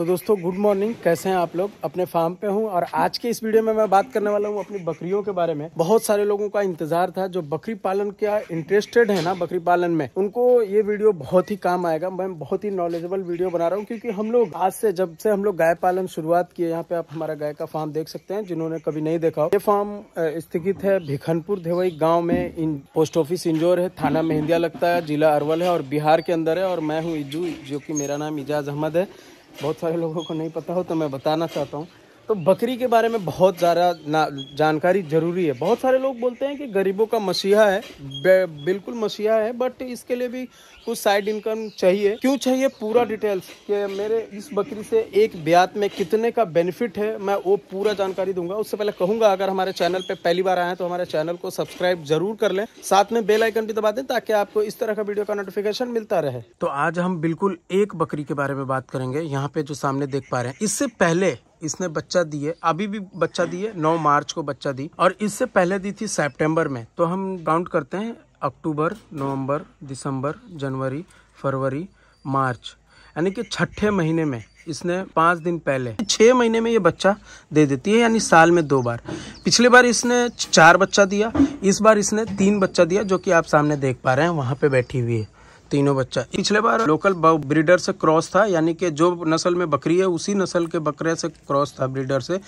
तो दोस्तों good morning, कैसे हैं आप लोग। अपने फार्म पे हूं और आज के इस वीडियो में मैं बात करने वाला हूं अपनी बकरियों के बारे में। बहुत सारे लोगों का इंतजार था जो बकरी पालन क्या इंटरेस्टेड है ना बकरी पालन में, उनको ये वीडियो बहुत ही काम आएगा। मैं बहुत ही नॉलेजेबल वीडियो बना रहा हूं क्योंकि हम लोग आज से जब से हम लोग गाय पालन शुरुआत किए, यहाँ पे आप हमारा गाय का फार्म देख सकते हैं जिन्होंने कभी नहीं देखा हो। ये फार्म स्थित है भिखनपुर धेवई गाँव में। पोस्ट ऑफिस इंजोर है, थाना मेहंदिया लगता है, जिला अरवल है और बिहार के अंदर है। और मैं हूँ इज्जू, जो कि मेरा नाम इजाज अहमद है। बहुत सारे लोगों को नहीं पता हो तो मैं बताना चाहता हूँ। तो बकरी के बारे में बहुत ज़्यादा जानकारी जरूरी है। बहुत सारे लोग बोलते हैं कि गरीबों का मसीहा है, बिल्कुल मसीहा है, बट इसके लिए भी कुछ साइड इनकम चाहिए। क्यों चाहिए, पूरा डिटेल्स कि मेरे इस बकरी से एक ब्यात में कितने का बेनिफिट है, मैं वो पूरा जानकारी दूंगा। उससे पहले कहूँगा, अगर हमारे चैनल पे पहली बार आए हैं तो हमारे चैनल को सब्सक्राइब जरूर कर लें, साथ में बेल आइकन भी दबा दें ताकि आपको इस तरह का वीडियो का नोटिफिकेशन मिलता रहे। तो आज हम बिल्कुल एक बकरी के बारे में बात करेंगे। यहाँ पे जो सामने देख पा रहे हैं, इससे पहले इसने बच्चा दिए, अभी भी बच्चा दिए, 9 मार्च को बच्चा दी और इससे पहले दी थी सितंबर में। तो हम काउंट करते हैं अक्टूबर, नवंबर, दिसंबर, जनवरी, फरवरी, मार्च, यानी कि छठे महीने में इसने 5 दिन पहले 6 महीने में ये बच्चा दे देती है, यानी साल में 2 बार। पिछले बार इसने 4 बच्चा दिया, इस बार इसने 3 बच्चा दिया, जो कि आप सामने देख पा रहे हैं, वहां पे बैठी हुई है तीनों बच्चा। पिछले बार लोकल ब्रीडर से क्रॉस था, यानी कि जो नस्ल में बकरी है उसी नस्ल के बकरे से क्रॉस था ब्रीडर से।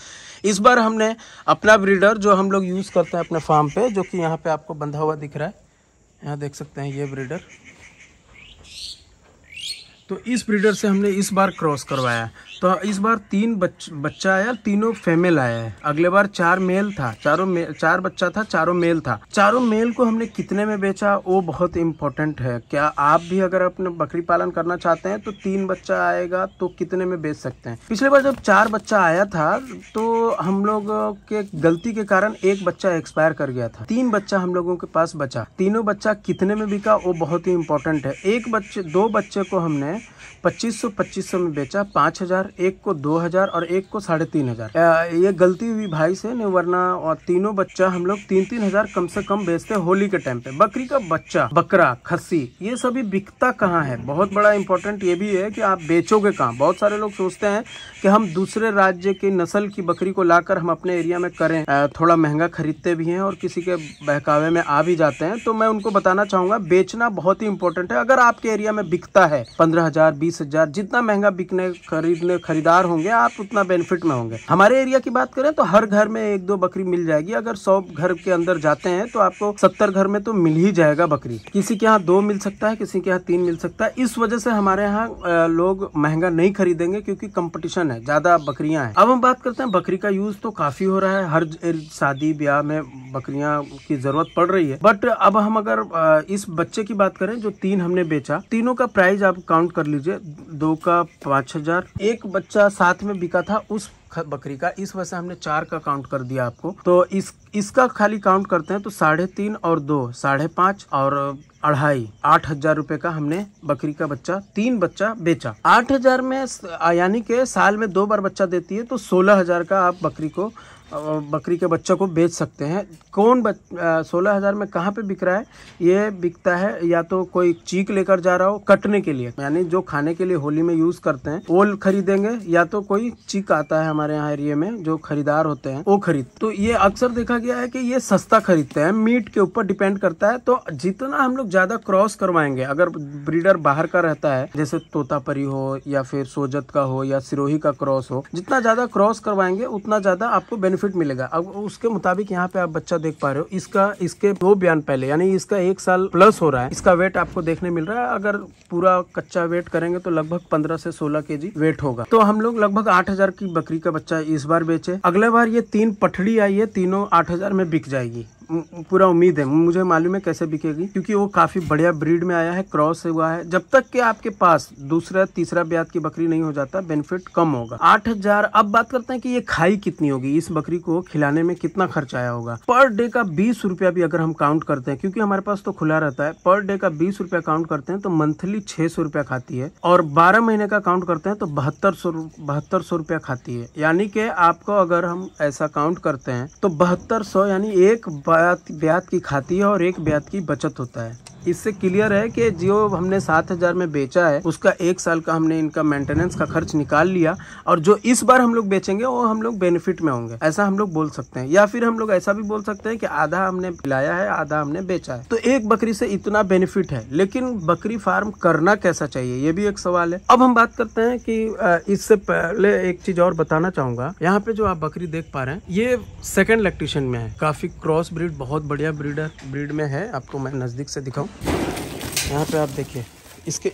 इस बार हमने अपना ब्रीडर जो हम लोग यूज करते हैं अपने फार्म पे, जो कि यहाँ पे आपको बंधा हुआ दिख रहा है, यहाँ देख सकते हैं ये ब्रीडर। तो इस ब्रीडर से हमने इस बार क्रॉस करवाया। तो इस बार 3 बच्चा आया, तीनों फीमेल आया है। अगले बार 4 मेल था, 4 बच्चा था, चारों मेल था। चारों मेल को हमने कितने में बेचा, वो बहुत इंपॉर्टेंट है। क्या आप भी अगर अपने बकरी पालन करना चाहते हैं तो 3 बच्चा आएगा तो कितने में बेच सकते हैं। पिछले बार जब 4 बच्चा आया था तो हम लोग के गलती के कारण 1 बच्चा एक्सपायर कर गया था। 3 बच्चा हम लोगों के पास बचा। तीनों बच्चा कितने में बिका वो बहुत ही इंपॉर्टेंट है। 2 बच्चे को हमने 2500 में बेचा, 5000, एक को 2000 और एक को 3500। ये गलती हुई भाई से, नहीं वरना और तीनों बच्चा हम लोग 3-3 हजार कम से कम बेचते होली के टाइम पे। बकरी का बच्चा, बकरा, खस्सी, ये सभी बिकता कहाँ है, बहुत बड़ा इंपॉर्टेंट ये भी है कि आप बेचोगे कहाँ। बहुत सारे लोग सोचते हैं कि हम दूसरे राज्य की नस्ल की बकरी को लाकर हम अपने एरिया में करें, थोड़ा महंगा खरीदते भी हैं और किसी के बहकावे में आ भी जाते हैं। तो मैं उनको बताना चाहूंगा, बेचना बहुत ही इंपॉर्टेंट है। अगर आपके एरिया में बिकता है 15,000, 20,000, जितना महंगा बिकने खरीदार होंगे आप उतना बेनिफिट में होंगे। हमारे एरिया की बात करें तो हर घर में 1-2 बकरी मिल जाएगी। अगर 100 घर के अंदर जाते हैं तो आपको 70 घर में तो मिल ही जाएगा बकरी। किसी के यहाँ 2 मिल सकता है, किसी के यहाँ 3 मिल सकता है। इस वजह से हमारे यहाँ लोग महंगा नहीं खरीदेंगे क्योंकि कंपटीशन है, ज्यादा बकरियां हैं। अब हम बात करते हैं, बकरी का यूज तो काफी हो रहा है, हर शादी ब्याह में बकरियां की जरूरत पड़ रही है। बट अब हम अगर इस बच्चे की बात करें जो 3 हमने बेचा, तीनों का प्राइस आप काउंट कर लीजिए। 2 का 5000, एक बच्चा साथ में बिका था उस बकरी का, इस वजह से हमने 4 का काउंट कर दिया आपको। तो इसका खाली काउंट करते हैं तो 3.5 और 2, 5.5 और 2.5, 8,000 रुपए का हमने बकरी का बच्चा 3 बच्चा बेचा। 8,000 में, यानी कि साल में 2 बार बच्चा देती है, तो 16,000 का आप बकरी के बच्चा को बेच सकते हैं। 16,000 में कहाँ पे बिक रहा है, ये बिकता है या तो कोई चीक लेकर जा रहा हो कटने के लिए, यानी जो खाने के लिए होली में यूज करते हैं वो खरीदेंगे, या तो कोई चीक आता है हमारे यहाँ एरिया में जो खरीदार होते हैं वो खरीद। तो ये अक्सर देखा गया है कि ये सस्ता खरीदते हैं, मीट के ऊपर डिपेंड करता है। तो जितना हम लोग ज्यादा क्रॉस करवाएंगे, अगर ब्रीडर बाहर का रहता है जैसे तोतापरी हो या फिर सोजत का हो या सिरोही का क्रॉस हो, जितना ज्यादा क्रॉस करवाएंगे उतना ज्यादा आपको बेनिफिट मिलेगा। अब उसके मुताबिक यहाँ पे आप बच्चा देख पा रहे हो, इसके 2 बयान पहले, यानी इसका 1 साल प्लस हो रहा है। इसका वेट आपको देखने मिल रहा है। अगर पूरा कच्चा वेट करेंगे तो लगभग 15 से 16 केजी वेट होगा। तो हम लोग लगभग 8,000 की बकरी का बच्चा इस बार बेचे। अगले बार ये 3 पठड़ी आई है, तीनों 8,000 में बिक जाएगी, पूरा उम्मीद है। मुझे मालूम है कैसे बिकेगी, क्योंकि वो काफी बढ़िया ब्रीड में आया है, क्रॉस हुआ है। जब तक कि आपके पास दूसरा तीसरा ब्यात की बकरी नहीं हो जाता, बेनिफिट कम होगा। 8,000। अब बात करते हैं कि ये खाई कितनी होगी, इस बकरी को खिलाने में कितना खर्च आया होगा। पर डे का 20 रुपया भी अगर हम काउंट करते हैं, क्योंकि हमारे पास तो खुला रहता है, पर डे का 20 रुपया काउंट करते हैं तो मंथली 600 रुपया खाती है, और 12 महीने का काउंट करते हैं तो 7200 रुपया खाती है। यानी कि आपको अगर हम ऐसा काउंट करते हैं तो 7200, यानी एक ब्यात की खाती है और एक ब्यात की बचत होता है। इससे क्लियर है कि जो हमने 7,000 में बेचा है उसका 1 साल का हमने इनका मेंटेनेंस का खर्च निकाल लिया, और जो इस बार हम लोग बेचेंगे वो हम लोग बेनिफिट में होंगे, ऐसा हम लोग बोल सकते हैं। या फिर हम लोग ऐसा भी बोल सकते हैं कि आधा हमने लाया है, आधा हमने बेचा है। तो एक बकरी से इतना बेनिफिट है, लेकिन बकरी फार्म करना कैसा चाहिए ये भी एक सवाल है। अब हम बात करते हैं कि इससे पहले एक चीज और बताना चाहूंगा। यहाँ पे जो आप बकरी देख पा रहे हैं ये सेकंड लैक्टेशन में है, काफी क्रॉस ब्रीड, बहुत बढ़िया ब्रीड में है। आपको मैं नजदीक से दिखाऊं, यहाँ पे आप देखिए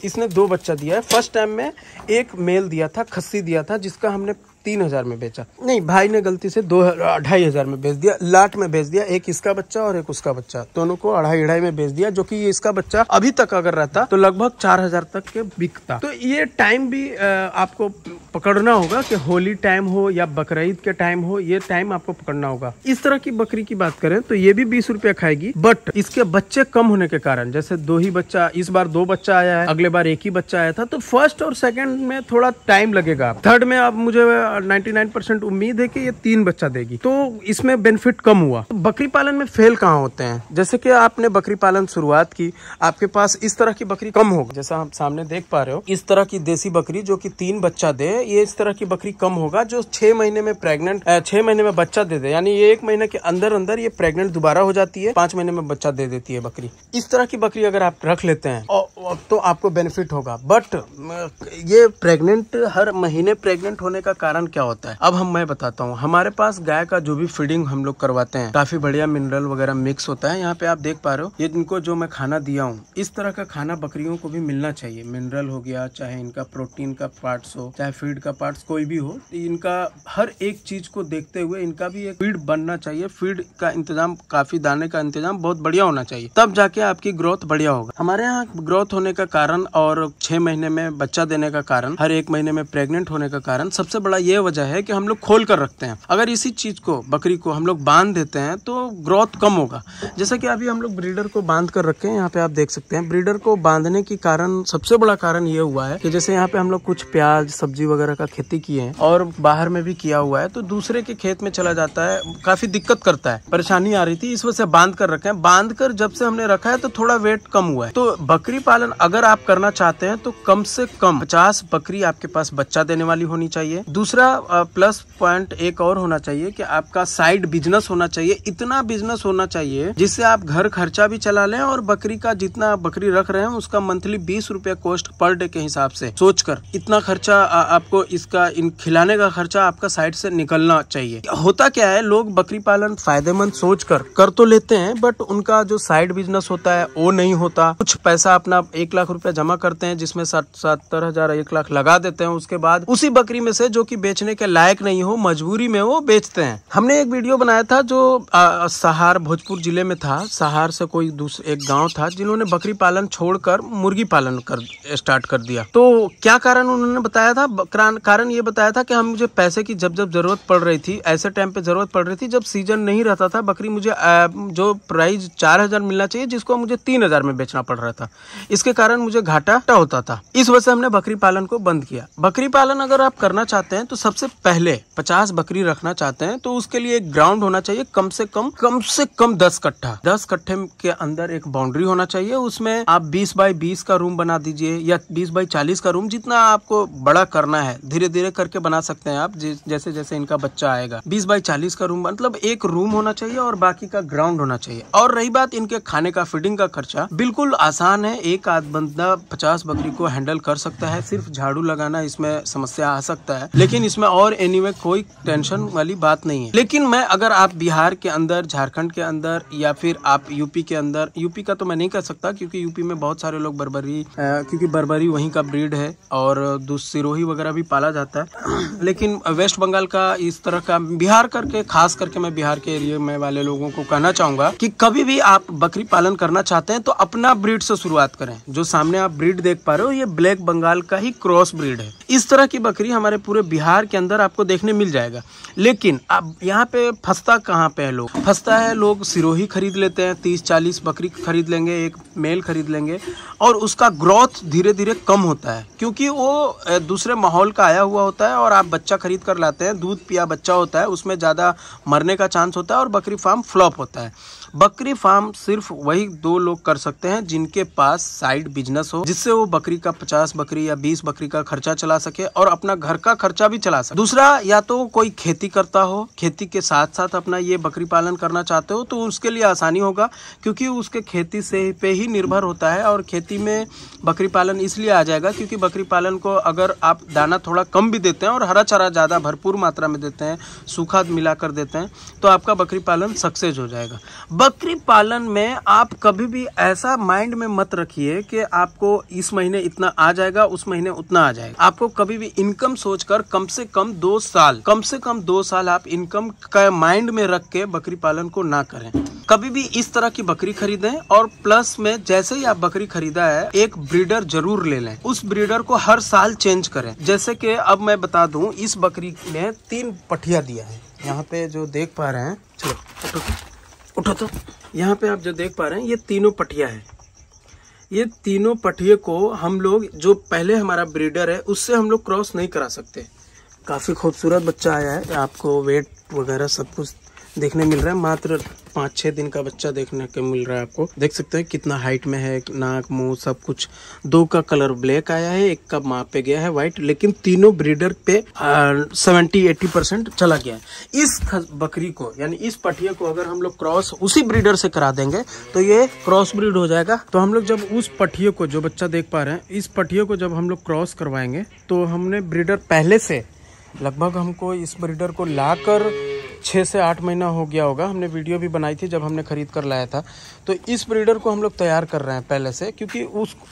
इसने 2 बच्चा दिया है। फर्स्ट टाइम में एक मेल दिया था, खस्सी दिया था, जिसका हमने 3,000 में बेचा। नहीं, भाई ने गलती से 2,500 में बेच दिया, लाट में बेच दिया। एक इसका बच्चा और एक उसका बच्चा, दोनों को 2,500 में बेच दिया, जो कि ये इसका बच्चा अभी तक अगर रहता तो लगभग 4,000 तक के बिकता। तो ये टाइम भी आपको पकड़ना होगा कि होली टाइम हो या बकरीद के टाइम हो, ये टाइम आपको पकड़ना होगा। इस तरह की बकरी की बात करें तो ये भी 20 रुपया खाएगी, बट इसके बच्चे कम होने के कारण, जैसे 2 ही बच्चा, इस बार 2 बच्चा आया है, अगले बार 1 ही बच्चा आया था, तो फर्स्ट और सेकंड में थोड़ा टाइम लगेगा। थर्ड में अब मुझे 99% उम्मीद है कि ये 3 बच्चा देगी, तो इसमें बेनिफिट कम हुआ। तो बकरी पालन में फेल कहाँ होते हैं? जैसे कि आपने बकरी पालन शुरुआत की, आपके पास इस तरह की बकरी कम होगा, जैसा आप सामने देख पा रहे हो, इस तरह की देसी बकरी जो कि 3 बच्चा दे, ये इस तरह की बकरी कम होगा। जो 6 महीने में प्रेग्नेंट 6 महीने में बच्चा दे दे, यानी ये 1 महीने के अंदर अंदर ये प्रेग्नेंट दोबारा हो जाती है, 5 महीने में बच्चा दे देती है बकरी। इस तरह की बकरी अगर आप रख लेते हैं तो आपको बेनिफिट होगा। बट ये प्रेग्नेंट, हर महीने प्रेग्नेंट होने का कारण क्या होता है, अब मैं बताता हूँ। हमारे पास गाय का जो भी फीडिंग हम लोग करवाते हैं, काफी बढ़िया मिनरल वगैरह मिक्स होता है। यहाँ पे आप देख पा रहे हो, ये इनको जो मैं खाना दिया हूँ, इस तरह का खाना बकरियों को भी मिलना चाहिए। मिनरल हो गया, चाहे इनका प्रोटीन का पार्ट्स हो, चाहे फीड का पार्ट्स कोई भी हो, इनका हर एक चीज को देखते हुए इनका भी एक फीड बनना चाहिए। फीड का इंतजाम, काफी दाने का इंतजाम बहुत बढ़िया होना चाहिए, तब जाके आपकी ग्रोथ बढ़िया होगा। हमारे यहाँ ग्रोथ होने का कारण और 6 महीने में बच्चा देने का कारण, हर 1 महीने में प्रेग्नेंट होने का कारण, सबसे बड़ा ये वजह है कि हम लोग खोल कर रखते हैं। अगर इसी चीज को, बकरी को हम लोग बांध देते हैं तो ग्रोथ कम होगा। जैसे कि अभी हम लोग ब्रीडर को बांध कर रखे हैं, यहाँ पे आप देख सकते हैं। ब्रीडर को बांधने के कारण सबसे बड़ा कारण ये हुआ है कि जैसे यहाँ पे हम लोग कुछ प्याज, सब्जी वगैरह का खेती किए हैं और बाहर में भी किया हुआ है, तो दूसरे के खेत में चला जाता है, काफी दिक्कत करता है, परेशानी आ रही थी, इस वजह से बांध कर रखे हैं। बांध कर जब से हमने रखा है तो थोड़ा वेट कम हुआ है। तो बकरी पालन अगर आप करना चाहते हैं तो कम से कम 50 बकरी आपके पास बच्चा देने वाली होनी चाहिए। दूसरा प्लस पॉइंट एक और होना चाहिए कि आपका साइड बिजनेस होना चाहिए। इतना बिजनेस होना चाहिए जिससे आप घर खर्चा भी चला लें, और बकरी का जितना बकरी रख रहे हैं उसका मंथली 20 रुपया कॉस्ट पर डे के हिसाब से सोचकर इतना खर्चा आपको, इसका इन खिलाने का खर्चा आपका साइड से निकलना चाहिए। होता क्या है, लोग बकरी पालन फायदेमंद सोचकर कर तो लेते हैं, बट उनका जो साइड बिजनेस होता है वो नहीं होता। कुछ पैसा अपना 1 लाख रुपया जमा करते हैं, जिसमें 70,000 1 लाख लगा देते हैं, उसके बाद उसी बकरी में से जो कि बेचने के लायक नहीं हो, मजबूरी में वो बेचते हैं। हमने एक वीडियो बनाया था जो सहार, भोजपुर जिले में था। सहार से कोई एक गांव था जिन्होंने बकरी पालन छोड़कर मुर्गी पालन स्टार्ट कर दिया। तो क्या कारण उन्होंने बताया था? कारण ये बताया था कि हम, मुझे पैसे की जब जरूरत पड़ रही थी, ऐसे टाइम पे जरूरत पड़ रही थी जब सीजन नहीं रहता था, बकरी मुझे जो प्राइस 4,000 मिलना चाहिए जिसको मुझे 3,000 में बेचना पड़ रहा था, इसके कारण मुझे घाटा होता था। इस वजह से हमने बकरी पालन को बंद किया। बकरी पालन अगर आप करना चाहते हैं तो सबसे पहले 50 बकरी रखना चाहते हैं तो उसके लिए एक ग्राउंड होना चाहिए, कम से कम 10 कट्ठा। 10 कट्ठे के अंदर एक बाउंड्री होना चाहिए, उसमें आप 20 बाई 20 का रूम बना दीजिए, या 20 बाई 40 का रूम, जितना आपको बड़ा करना है धीरे धीरे करके बना सकते हैं आप, जैसे जैसे इनका बच्चा आएगा। 20 बाई 40 का रूम, मतलब एक रूम होना चाहिए और बाकी का ग्राउंड होना चाहिए। और रही बात इनके खाने का, फीडिंग का खर्चा, बिल्कुल आसान है। एक आध बंदा 50 बकरी को हैंडल कर सकता है, सिर्फ झाड़ू लगाना इसमें समस्या आ सकता है, लेकिन इसमें और एनीवे कोई टेंशन वाली बात नहीं है। लेकिन मैं, अगर आप बिहार के अंदर, झारखंड के अंदर, या फिर आप यूपी के अंदर, यूपी का तो मैं नहीं कर सकता क्योंकि यूपी में बहुत सारे लोग बर्बरी, क्योंकि बर्बरी वहीं का ब्रीड है और सिरोही वगैरह भी पाला जाता है, लेकिन वेस्ट बंगाल का, इस तरह का, बिहार करके, खास करके मैं बिहार के एरिया में वाले लोगों को कहना चाहूंगा कि कभी भी आप बकरी पालन करना चाहते हैं तो अपना ब्रीड से शुरुआत करें। जो सामने आप ब्रीड देख पा रहे हो, ये ब्लैक बंगाल का ही क्रॉस ब्रीड है। इस तरह की बकरी हमारे पूरे बिहार के अंदर आपको देखने मिल जाएगा। लेकिन अब यहाँ पे फंसता कहाँ पे है लोग? फंसता है, लोग सिरोही खरीद लेते हैं, 30-40 बकरी खरीद लेंगे, एक मेल खरीद लेंगे, और उसका ग्रोथ धीरे धीरे कम होता है क्योंकि वो दूसरे माहौल का आया हुआ होता है। और आप बच्चा खरीद कर लाते हैं, दूध पिया बच्चा होता है, उसमें ज़्यादा मरने का चांस होता है और बकरी फार्म फ्लॉप होता है। बकरी फार्म सिर्फ वही 2 लोग कर सकते हैं जिनके पास साइड बिजनेस हो, जिससे वो बकरी का 50 बकरी या 20 बकरी का खर्चा चला सके और अपना घर का खर्चा भी चला सके। दूसरा, या तो कोई खेती करता हो, खेती के साथ साथ अपना ये बकरी पालन करना चाहते हो तो उसके लिए आसानी होगा, क्योंकि उसके खेती से पे ही निर्भर होता है। और खेती में बकरी पालन इसलिए आ जाएगा क्योंकि बकरी पालन को अगर आप दाना थोड़ा कम भी देते हैं और हरा चारा ज़्यादा भरपूर मात्रा में देते हैं, सूखा मिलाकर देते हैं, तो आपका बकरी पालन सक्सेस हो जाएगा। बकरी पालन में आप कभी भी ऐसा माइंड में मत रखिए कि आपको इस महीने इतना आ जाएगा, उस महीने उतना आ जाएगा। आपको कभी भी इनकम सोचकर कम से कम 2 साल आप इनकम का माइंड में रख के बकरी पालन को ना करें। कभी भी इस तरह की बकरी खरीदें और प्लस में जैसे ही आप बकरी खरीदा है एक ब्रीडर जरूर ले लें। उस ब्रीडर को हर साल चेंज करें। जैसे कि अब मैं बता दूं, इस बकरी ने 3 पठिया दिया है। यहाँ पे जो देख पा रहे हैं, चलो उठो तो, यहाँ पे आप जो देख पा रहे हैं ये 3 पठिया है। ये 3 पठिए को हम लोग, जो पहले हमारा ब्रीडर है उससे हम लोग क्रॉस नहीं करा सकते। काफी खूबसूरत बच्चा आया है, आपको वेट वगैरह सब कुछ देखने मिल रहा है। मात्र 5-6 दिन का बच्चा देखने को मिल रहा है। आपको देख सकते हैं कितना हाइट में है, नाक मुंह सब कुछ। 2 का कलर ब्लैक आया है, 1 का माँ पे गया है व्हाइट, लेकिन तीनों ब्रीडर पे 70-80% चला गया है। इस बकरी को यानी इस पठिया को अगर हम लोग क्रॉस उसी ब्रीडर से करा देंगे तो ये क्रॉस ब्रीड हो जाएगा। तो हम लोग जब उस पठिया को, जो बच्चा देख पा रहे हैं, इस पठिया को जब हम लोग क्रॉस करवाएंगे तो हमने ब्रीडर पहले से लगभग हमको इस ब्रीडर को लाकर 6 से 8 महीना हो गया होगा। हमने वीडियो भी बनाई थी जब हमने खरीद कर लाया था। तो इस ब्रीडर को हम लोग तैयार कर रहे हैं पहले से, क्योंकि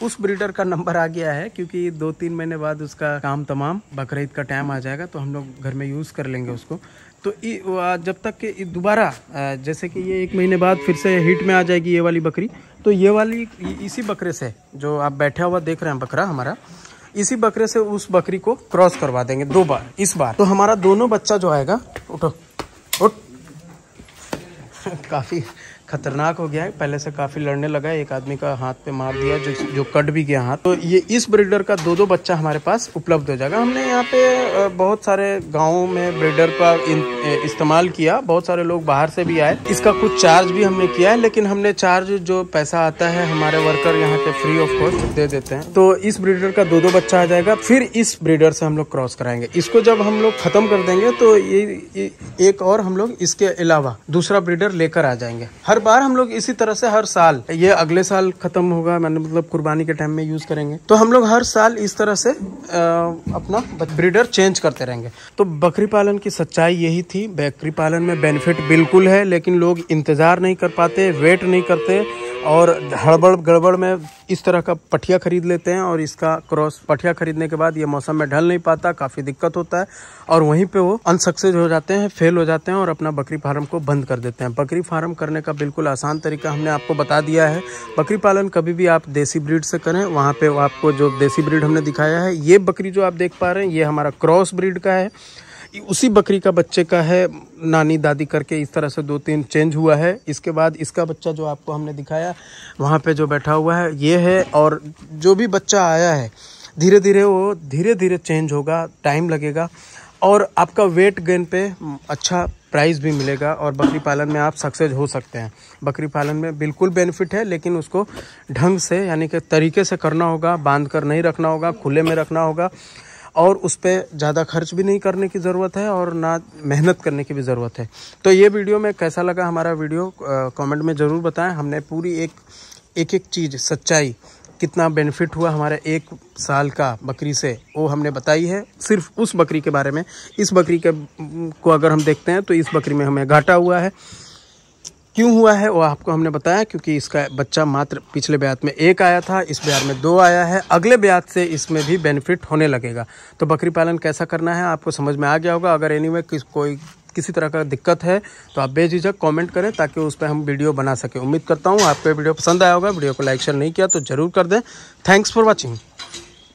उस ब्रीडर का नंबर आ गया है, क्योंकि 2-3 महीने बाद उसका काम तमाम, बकरीद का टाइम आ जाएगा तो हम लोग घर में यूज़ कर लेंगे उसको। तो जब तक कि दोबारा जैसे कि ये 1 महीने बाद फिर से हिट में आ जाएगी ये वाली बकरी, तो ये वाली इसी बकरे से, जो आप बैठा हुआ देख रहे हैं बकरा हमारा, इसी बकरे से उस बकरी को क्रॉस करवा देंगे 2 बार। इस बार तो हमारा दोनों बच्चा जो आएगा, उठो उठ काफी खतरनाक हो गया है, पहले से काफी लड़ने लगा है। एक आदमी का हाथ पे मार दिया जो कट भी गया हाथ। तो ये इस ब्रीडर का 2 बच्चा हमारे पास उपलब्ध हो जाएगा। हमने यहाँ पे बहुत सारे गाँवों में ब्रीडर का इस्तेमाल किया, बहुत सारे लोग बाहर से भी आए। इसका कुछ चार्ज भी हमने किया है, लेकिन हमने चार्ज जो पैसा आता है हमारे वर्कर यहाँ पे फ्री ऑफ कॉस्ट दे देते हैं। तो इस ब्रीडर का 2 बच्चा आ जाएगा। फिर इस ब्रीडर से हम लोग क्रॉस कराएंगे। इसको जब हम लोग खत्म कर देंगे तो ये एक और हम लोग इसके अलावा दूसरा ब्रीडर लेकर आ जाएंगे। हर बार हम लोग इसी तरह से हर साल, ये अगले साल खत्म होगा, मैंने मतलब कुर्बानी के टाइम में यूज करेंगे, तो हम लोग हर साल इस तरह से अपना ब्रीडर चेंज करते रहेंगे। तो बकरी पालन की सच्चाई यही थी। बकरी पालन में बेनिफिट बिल्कुल है, लेकिन लोग इंतजार नहीं कर पाते, वेट नहीं करते और हड़बड़ गड़बड़ में इस तरह का पठिया खरीद लेते हैं और इसका क्रॉस पठिया खरीदने के बाद ये मौसम में ढल नहीं पाता, काफ़ी दिक्कत होता है और वहीं पे वो अनसक्सेस हो जाते हैं, फेल हो जाते हैं और अपना बकरी फार्म को बंद कर देते हैं। बकरी फार्म करने का बिल्कुल आसान तरीका हमने आपको बता दिया है। बकरी पालन कभी भी आप देसी ब्रीड से करें। वहाँ पे आपको जो देसी ब्रीड हमने दिखाया है, ये बकरी जो आप देख पा रहे हैं ये हमारा क्रॉस ब्रीड का है। उसी बकरी का बच्चे का है, नानी दादी करके इस तरह से 2-3 चेंज हुआ है। इसके बाद इसका बच्चा जो आपको हमने दिखाया वहाँ पे जो बैठा हुआ है ये है, और जो भी बच्चा आया है धीरे धीरे वो धीरे धीरे चेंज होगा, टाइम लगेगा और आपका वेट गेन पे अच्छा प्राइस भी मिलेगा और बकरी पालन में आप सक्सेस हो सकते हैं। बकरी पालन में बिल्कुल बेनिफिट है, लेकिन उसको ढंग से यानी कि तरीके से करना होगा, बांध कर नहीं रखना होगा, खुले में रखना होगा और उस पर ज़्यादा खर्च भी नहीं करने की ज़रूरत है और ना मेहनत करने की भी ज़रूरत है। तो ये वीडियो में कैसा लगा हमारा वीडियो कमेंट में ज़रूर बताएं। हमने पूरी एक चीज़ सच्चाई, कितना बेनिफिट हुआ हमारे 1 साल का बकरी से, वो हमने बताई है सिर्फ उस बकरी के बारे में। इस बकरी को अगर हम देखते हैं तो इस बकरी में हमें घाटा हुआ है। क्यों हुआ है वो आपको हमने बताया, क्योंकि इसका बच्चा मात्र पिछले ब्यात में 1 आया था, इस ब्यात में 2 आया है। अगले ब्यात से इसमें भी बेनिफिट होने लगेगा। तो बकरी पालन कैसा करना है आपको समझ में आ गया होगा। अगर एनीवे कोई किसी तरह का दिक्कत है तो आप बेझिझक कमेंट करें ताकि उस पर हम वीडियो बना सकें। उम्मीद करता हूँ आपको वीडियो पसंद आया होगा। वीडियो को लाइक शेयर नहीं किया तो जरूर कर दें। Thanks for watching.